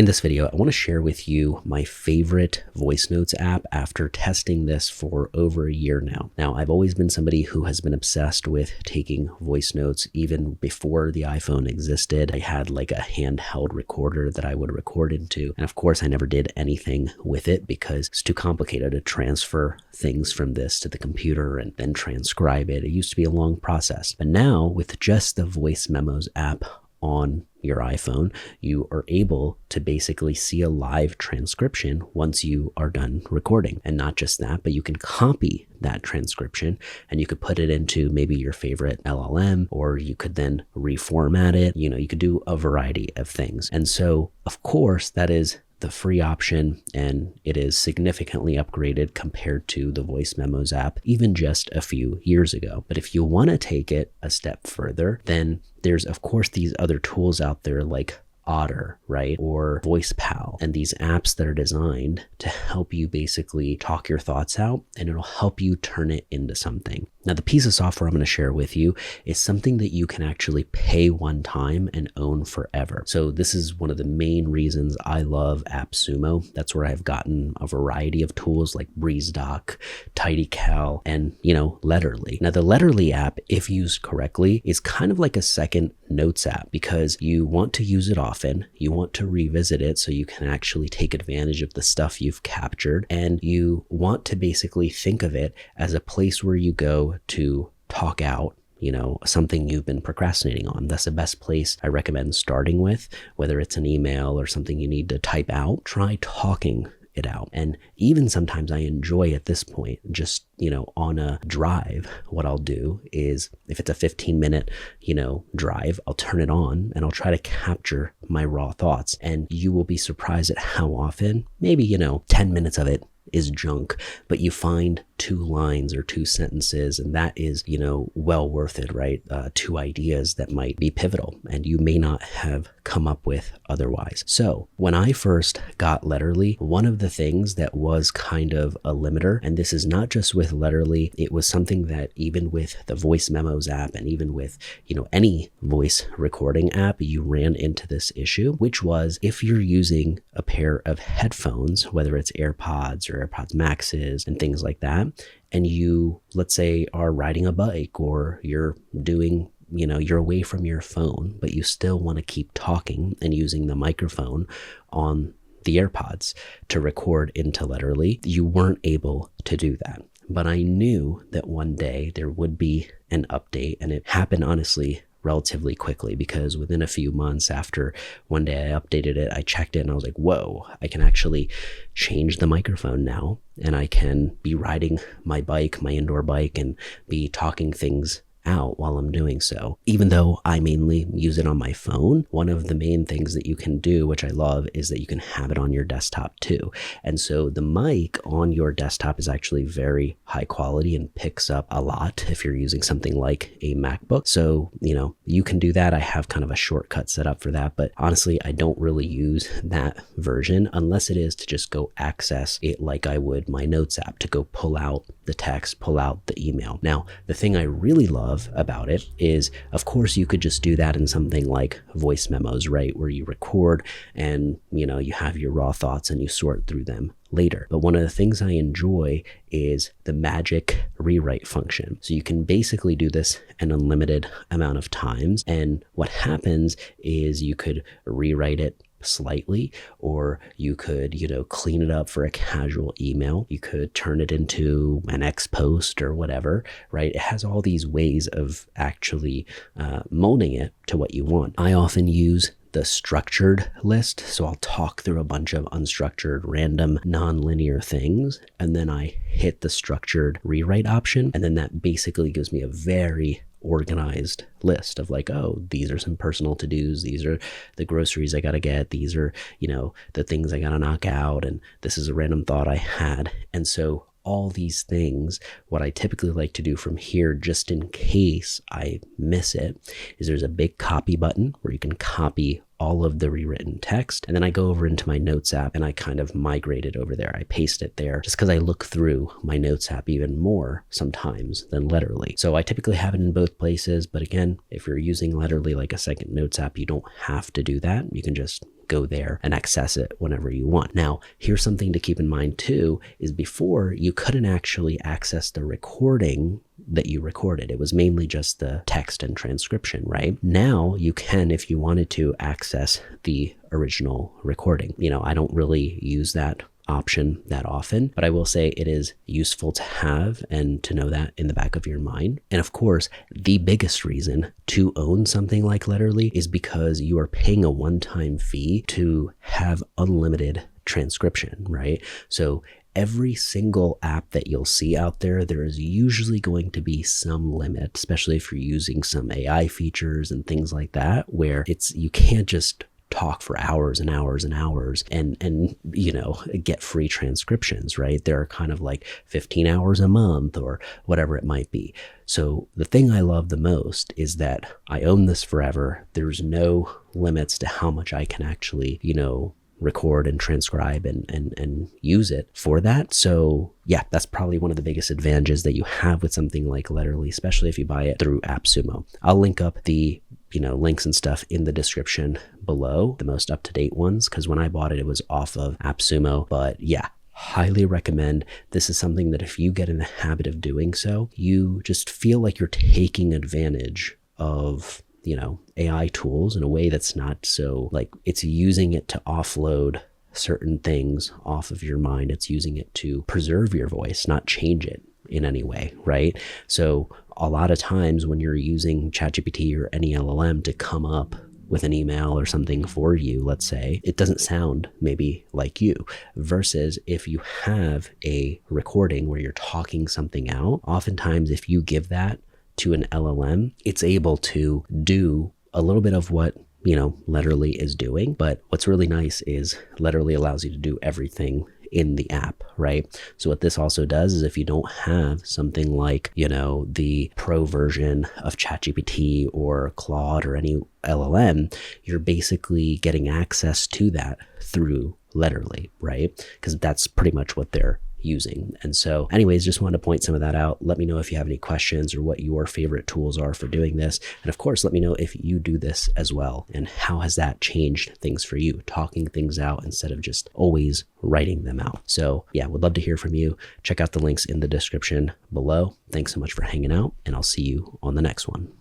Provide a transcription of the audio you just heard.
In this video, I want to share with you my favorite voice notes app after testing this for over a year now. Now, I've always been somebody who has been obsessed with taking voice notes even before the iPhone existed. I had like a handheld recorder that I would record into. And of course, I never did anything with it because it's too complicated to transfer things from this to the computer and then transcribe it. It used to be a long process. But now with just the Voice Memos app on your iPhone, you are able to basically see a live transcription once you are done recording. And not just that, but you can copy that transcription and you could put it into maybe your favorite LLM, or you could then reformat it. You could do a variety of things. And so, of course, that is the free option, and it is significantly upgraded compared to the Voice Memos app even just a few years ago. But if you want to take it a step further, then there's of course these other tools out there like Otter, right? Or VoicePal, and these apps that are designed to help you basically talk your thoughts out, and it'll help you turn it into something. Now, the piece of software I'm going to share with you is something that you can actually pay one time and own forever. So this is one of the main reasons I love AppSumo. That's where I've gotten a variety of tools like BreezeDoc, TidyCal, and, Letterly. Now, the Letterly app, if used correctly, is kind of like a second notes app because you want to use it often. You want to revisit it so you can actually take advantage of the stuff you've captured, and you want to basically think of it as a place where you go to talk out something you've been procrastinating on. That's the best place I recommend starting with, whether it's an email or something you need to type out. Try talking it out. And even sometimes I enjoy at this point, just, on a drive, what I'll do is if it's a 15-minute, drive, I'll turn it on and I'll try to capture my raw thoughts. And you will be surprised at how often, maybe, 10 minutes of it is junk, but you find 2 lines or 2 sentences, and that is, well worth it, right? 2 ideas that might be pivotal and you may not have come up with otherwise. So when I first got Letterly, one of the things that was kind of a limiter, and this is not just with Letterly, it was something that even with the Voice Memos app and even with, any voice recording app, you ran into this issue, which was if you're using a pair of headphones, whether it's AirPods or AirPods Maxes and things like that, and you, let's say, are riding a bike or you're doing, you're away from your phone, but you still want to keep talking and using the microphone on the AirPods to record into Letterly, you weren't able to do that. But I knew that one day there would be an update, and it happened honestly relatively quickly because within a few months after one day I updated it, I checked it and I was like, whoa, I can actually change the microphone now, and I can be riding my bike, my indoor bike, and be talking things out while I'm doing so. Even though I mainly use it on my phone, one of the main things that you can do, which I love, is that you can have it on your desktop too. And so the mic on your desktop is actually very high quality and picks up a lot if you're using something like a MacBook. So, you can do that. I have kind of a shortcut set up for that, but honestly, I don't really use that version unless it is to just go access it like I would my Notes app, to go pull out the text, pull out the email. Now, the thing I really love about it is, of course, you could just do that in something like Voice Memos, right? Where you record and, you have your raw thoughts and you sort through them later. But one of the things I enjoy is the magic rewrite function. So you can basically do this an unlimited amount of times. And what happens is you could rewrite it slightly, or you could, clean it up for a casual email. You could turn it into an X post or whatever, right? It has all these ways of actually molding it to what you want. I often use the structured list. So I'll talk through a bunch of unstructured, random, non-linear things, and then I hit the structured rewrite option. And then that basically gives me a very organized list of like, oh, these are some personal to-dos. These are the groceries I got to get. These are, the things I got to knock out. And this is a random thought I had. And so all these things, what I typically like to do from here, just in case I miss it, is there's a big copy button where you can copy all of the rewritten text. And then I go over into my Notes app and I kind of migrate it over there. I paste it there just because I look through my Notes app even more sometimes than Letterly. So I typically have it in both places. But again, if you're using Letterly like a second Notes app, you don't have to do that. You can just go there and access it whenever you want. Now, here's something to keep in mind too, is before you couldn't actually access the recording that you recorded. It was mainly just the text and transcription, right? Now you can, if you wanted to, access the original recording. I don't really use that option that often, but I will say it is useful to have and to know that in the back of your mind. And of course, the biggest reason to own something like Letterly is because you are paying a one-time fee to have unlimited transcription, right? So every single app that you'll see out there, there is usually going to be some limit, especially if you're using some AI features and things like that, where you can't just talk for hours and hours and hours and get free transcriptions, right? They're kind of like 15 hours a month or whatever it might be. So the thing I love the most is that I own this forever. There's no limits to how much I can actually, record and transcribe and use it for that. So yeah, that's probably one of the biggest advantages that you have with something like Letterly, especially if you buy it through AppSumo. I'll link up the links and stuff in the description below, the most up-to-date ones, because when I bought it, it was off of AppSumo. But yeah, highly recommend. This is something that if you get in the habit of doing so, you just feel like you're taking advantage of AI tools in a way that's not so it's using it to offload certain things off of your mind. It's using it to preserve your voice, not change it in any way, right? So a lot of times when you're using ChatGPT or any LLM to come up with an email or something for you, let's say, it doesn't sound maybe like you, versus if you have a recording where you're talking something out, oftentimes if you give that to an LLM, it's able to do a little bit of what Letterly is doing. But what's really nice is Letterly allows you to do everything in the app, right? So what this also does is if you don't have something like, the pro version of ChatGPT or Claude or any LLM, you're basically getting access to that through Letterly, right? Because that's pretty much what they're using. And so anyways, just wanted to point some of that out. Let me know if you have any questions or what your favorite tools are for doing this. And of course, let me know if you do this as well and how has that changed things for you, talking things out instead of just always writing them out. So yeah, would love to hear from you. Check out the links in the description below. Thanks so much for hanging out, and I'll see you on the next one.